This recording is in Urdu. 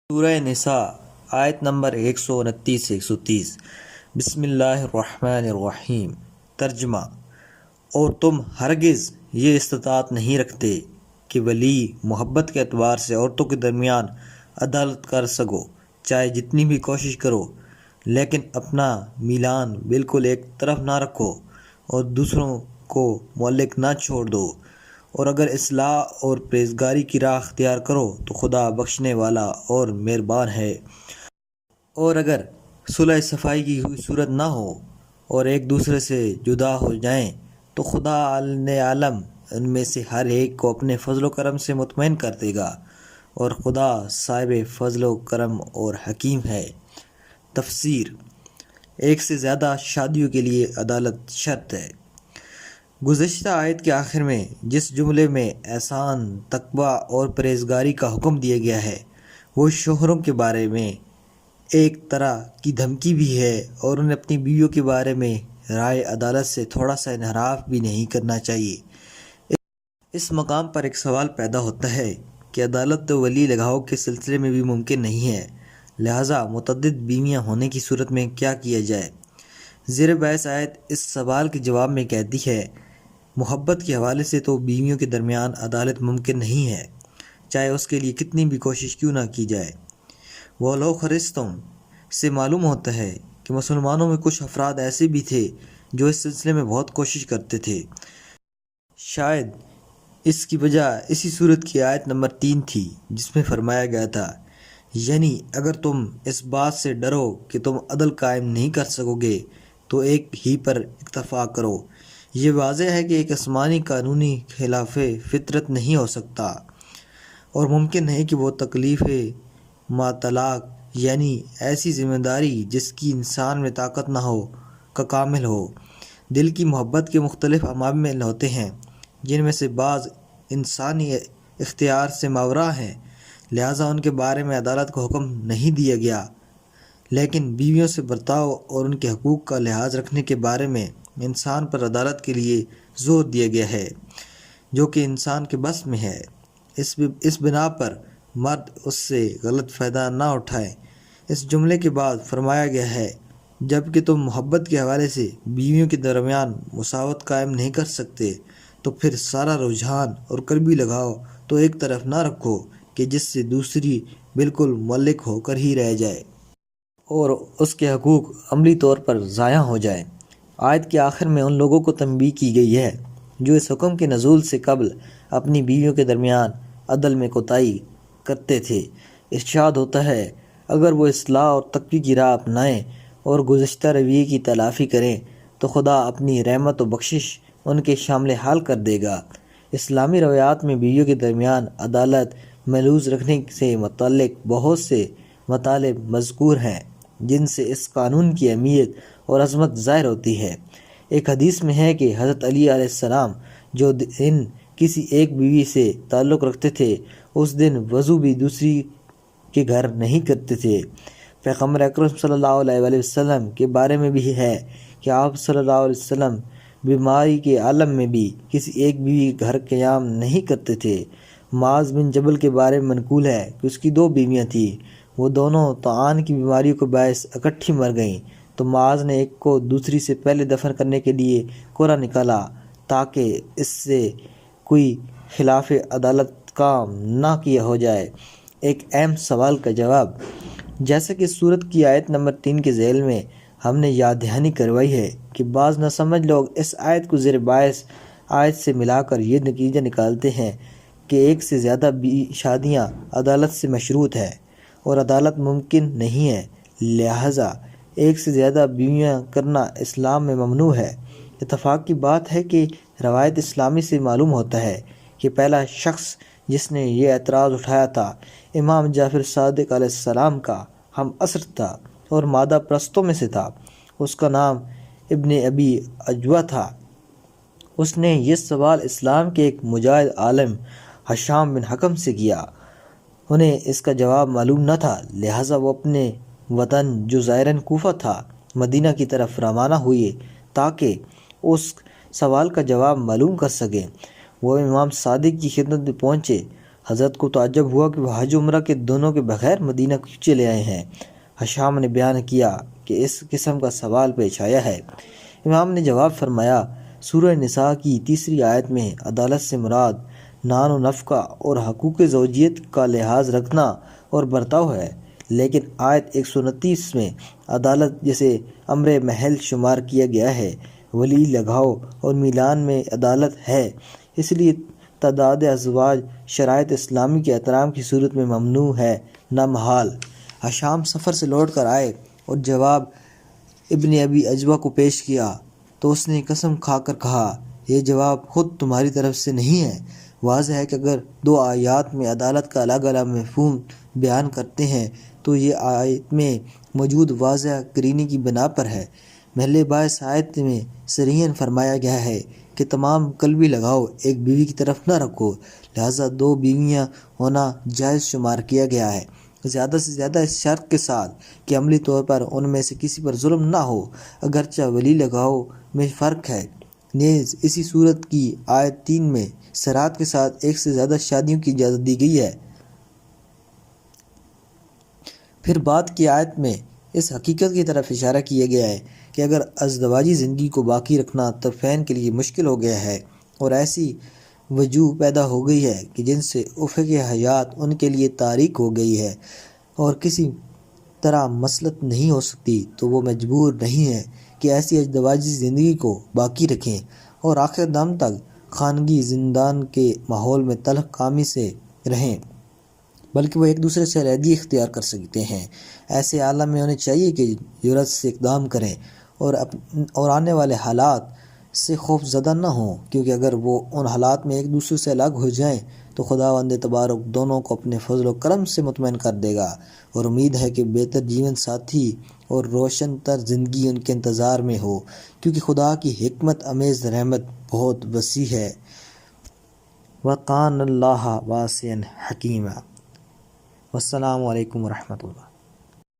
سورہ نساء آیت نمبر 129 سے 130۔ بسم اللہ الرحمن الرحیم۔ ترجمہ: اور تم ہرگز یہ استطاعت نہیں رکھتے کہ ولی محبت کے اعتبار سے عورتوں کے درمیان عدالت کر سکو، چاہے جتنی بھی کوشش کرو، لیکن اپنا میلان بالکل ایک طرف نہ رکھو اور دوسروں کو معلق نہ چھوڑ دو، اور اگر اصلاح اور پرہیزگاری کی راہ اختیار کرو تو خدا بخشنے والا اور مہربان ہے۔ اور اگر صلح صفائی کی ہوئی صورت نہ ہو اور ایک دوسرے سے جدا ہو جائیں تو خدا عالم ان میں سے ہر ایک کو اپنے فضل و کرم سے مطمئن کر دے گا، اور خدا صاحب فضل و کرم اور حکیم ہے۔ تفسیر: ایک سے زیادہ شادیوں کے لیے عدالت شرط ہے۔ گزشتہ آیت کے آخر میں جس جملے میں احسان، تقویٰ اور پرہیزگاری کا حکم دیا گیا ہے وہ شوہروں کے بارے میں ایک طرح کی دھمکی بھی ہے، اور انہیں اپنی بیویوں کے بارے میں رائے عدالت سے تھوڑا سا انحراف بھی نہیں کرنا چاہیے۔ اس مقام پر ایک سوال پیدا ہوتا ہے کہ عدالت تو ولی لگاؤ کے سلسلے میں بھی ممکن نہیں ہے، لہٰذا متعدد بیویاں ہونے کی صورت میں کیا کیا جائے؟ زیر بحث آیت اس سوال کے جواب میں کہتی ہے، محبت کے حوالے سے تو بیویوں کے درمیان عدالت ممکن نہیں ہے، چاہے اس کے لیے کتنی بھی کوشش کیوں نہ کی جائے۔ وَلَوْ خَرِجْتُمْ سے معلوم ہوتا ہے کہ مسلمانوں میں کچھ افراد ایسے بھی تھے جو اس سلسلے میں بہت کوشش کرتے تھے۔ شاید اس کی وجہ اسی صورت کی آیت نمبر 3 تھی جس میں فرمایا گیا تھا، یعنی اگر تم اس بات سے ڈرو کہ تم عدل قائم نہیں کر سکو گے تو ایک ہی پر اکتفا کرو۔ یہ واضح ہے کہ ایک آسمانی قانونی خلاف فطرت نہیں ہو سکتا، اور ممکن نہیں کہ وہ تکلیف ما طلاق، یعنی ایسی ذمہ داری جس کی انسان میں طاقت نہ ہو، کا کامل ہو۔ دل کی محبت کے مختلف عوامل ہوتے ہیں جن میں سے بعض انسانی اختیار سے ماورا ہیں، لہٰذا ان کے بارے میں عدالت کو حکم نہیں دیا گیا، لیکن بیویوں سے برتاؤ اور ان کے حقوق کا لحاظ رکھنے کے بارے میں انسان پر عدالت کے لیے زور دیا گیا ہے، جو کہ انسان کے بس میں ہے۔ اس بنا پر مرد اس سے غلط فائدہ نہ اٹھائیں۔ اس جملے کے بعد فرمایا گیا ہے، جب کہ تم محبت کے حوالے سے بیویوں کے درمیان مساوات قائم نہیں کر سکتے تو پھر سارا رجحان اور قلبی لگاؤ تو ایک طرف نہ رکھو کہ جس سے دوسری بالکل معلق ہو کر ہی رہ جائے اور اس کے حقوق عملی طور پر ضائع ہو جائیں۔ آیت کے آخر میں ان لوگوں کو تنبیہ کی گئی ہے جو اس حکم کے نزول سے قبل اپنی بیویوں کے درمیان عدل میں کوتاہی کرتے تھے۔ ارشاد ہوتا ہے، اگر وہ اصلاح اور تقوی کی راہ اپنائیں اور گزشتہ رویے کی تلافی کریں تو خدا اپنی رحمت و بخشش ان کے شامل حال کر دے گا۔ اسلامی روایات میں بیویوں کے درمیان عدالت ملحوظ رکھنے سے متعلق بہت سے مطالب مذکور ہیں جن سے اس قانون کی اہمیت اور عظمت ظاہر ہوتی ہے۔ ایک حدیث میں ہے کہ حضرت علی علیہ السلام جو دن کسی ایک بیوی سے تعلق رکھتے تھے اس دن وضو بھی دوسری کے گھر نہیں کرتے تھے۔ پیغمبر اکرم صلی اللہ علیہ وآلہ وسلم کے بارے میں بھی ہے کہ آپ صلی اللہ علیہ وسلم بیماری کے عالم میں بھی کسی ایک بیوی کے گھر قیام نہیں کرتے تھے۔ معاذ بن جبل کے بارے میں منقول ہے کہ اس کی 2 بیویاں تھیں، وہ دونوں طاعون کی بیماری کو باعث اکٹھی مر گئیں، تو معاذ نے ایک کو دوسری سے پہلے دفن کرنے کے لیے کوڑا نکالا تاکہ اس سے کوئی خلاف عدالت کام نہ کیا ہو جائے۔ ایک اہم سوال کا جواب: جیسا کہ سورت کی آیت نمبر 3 کے ذیل میں ہم نے یاد دہانی کروائی ہے کہ بعض ناسمجھ لوگ اس آیت کو زیر بحث آیت سے ملا کر یہ نتیجہ نکالتے ہیں کہ ایک سے زیادہ شادیاں عدالت سے مشروط ہیں اور عدالت ممکن نہیں ہے، لہٰذا ایک سے زیادہ بیویاں کرنا اسلام میں ممنوع ہے۔ اتفاق کی بات ہے کہ روایت اسلامی سے معلوم ہوتا ہے کہ پہلا شخص جس نے یہ اعتراض اٹھایا تھا امام جعفر صادق علیہ السلام کا ہم عصر تھا اور مادہ پرستوں میں سے تھا۔ اس کا نام ابن ابی عجوہ تھا۔ اس نے یہ سوال اسلام کے ایک مجاہد عالم ہشام بن حکم سے کیا۔ انہیں اس کا جواب معلوم نہ تھا، لہٰذا وہ اپنے وطن جو ظاہراً کوفہ تھا مدینہ کی طرف روانہ ہوئے تاکہ اس سوال کا جواب معلوم کر سکیں۔ وہ امام صادق کی خدمت میں پہنچے۔ حضرت کو تعجب ہوا کہ وہ حج عمرہ کے دونوں کے بغیر مدینہ کیوں چلے آئے ہیں۔ حشام نے بیان کیا کہ اس قسم کا سوال پیش آیا ہے۔ امام نے جواب فرمایا، سورہ نساء کی 3 آیت میں عدالت سے مراد نان و نفقہ اور حقوق زوجیت کا لحاظ رکھنا اور برتاؤ ہے، لیکن آیت 129 میں عدالت جسے امر محل شمار کیا گیا ہے، ولی لگاؤ اور میلان میں عدالت ہے، اس لیے تعداد ازواج شرائط اسلامی کے احترام کی صورت میں ممنوع ہے، نہ محال۔ حشام سفر سے لوٹ کر آئے اور جواب ابن ابی عجوہ کو پیش کیا تو اس نے قسم کھا کر کہا، یہ جواب خود تمہاری طرف سے نہیں ہے۔ واضح ہے کہ اگر 2 آیات میں عدالت کا الگ الگ مفہوم بیان کرتے ہیں تو یہ آیت میں موجود واضح قرینے کی بنا پر ہے۔ محل باعث آیت میں صریحاً فرمایا گیا ہے کہ تمام قلبی لگاؤ ایک بیوی کی طرف نہ رکھو، لہذا 2 بیویاں ہونا جائز شمار کیا گیا ہے، زیادہ سے زیادہ اس شرط کے ساتھ کہ عملی طور پر ان میں سے کسی پر ظلم نہ ہو، اگرچہ ولی لگاؤ میں فرق ہے۔ نیز اسی صورت کی آیت 3 میں سرات کے ساتھ 1 سے زیادہ شادیوں کی اجازت دی گئی ہے۔ پھر بعد کی آیت میں اس حقیقت کی طرف اشارہ کیا گیا ہے کہ اگر ازدواجی زندگی کو باقی رکھنا طرفین کے لیے مشکل ہو گیا ہے اور ایسی وجوہ پیدا ہو گئی ہے کہ جن سے افق حیات ان کے لیے تاریک ہو گئی ہے اور کسی طرح مسلط نہیں ہو سکتی، تو وہ مجبور نہیں ہے کہ ایسی ازدواجی زندگی کو باقی رکھیں اور آخر دم تک خانگی زندان کے ماحول میں تلخ کامی سے رہیں، بلکہ وہ ایک دوسرے سے علیحدگی اختیار کر سکتے ہیں۔ ایسے عالم میں انہیں چاہیے کہ جرأت سے اقدام کریں اور آنے والے حالات سے خوف زدہ نہ ہوں، کیونکہ اگر وہ ان حالات میں ایک دوسرے سے الگ ہو جائیں تو خداوند تبارک دونوں کو اپنے فضل و کرم سے مطمئن کر دے گا، اور امید ہے کہ بہتر جیون ساتھی اور روشن تر زندگی ان کے انتظار میں ہو، کیونکہ خدا کی حکمت امیز رحمت بہت وسیع ہے۔ وَقَانَ اللَّهَ وَاسِعًا حَكِيمًا۔ والسلام علیکم ورحمۃ اللہ۔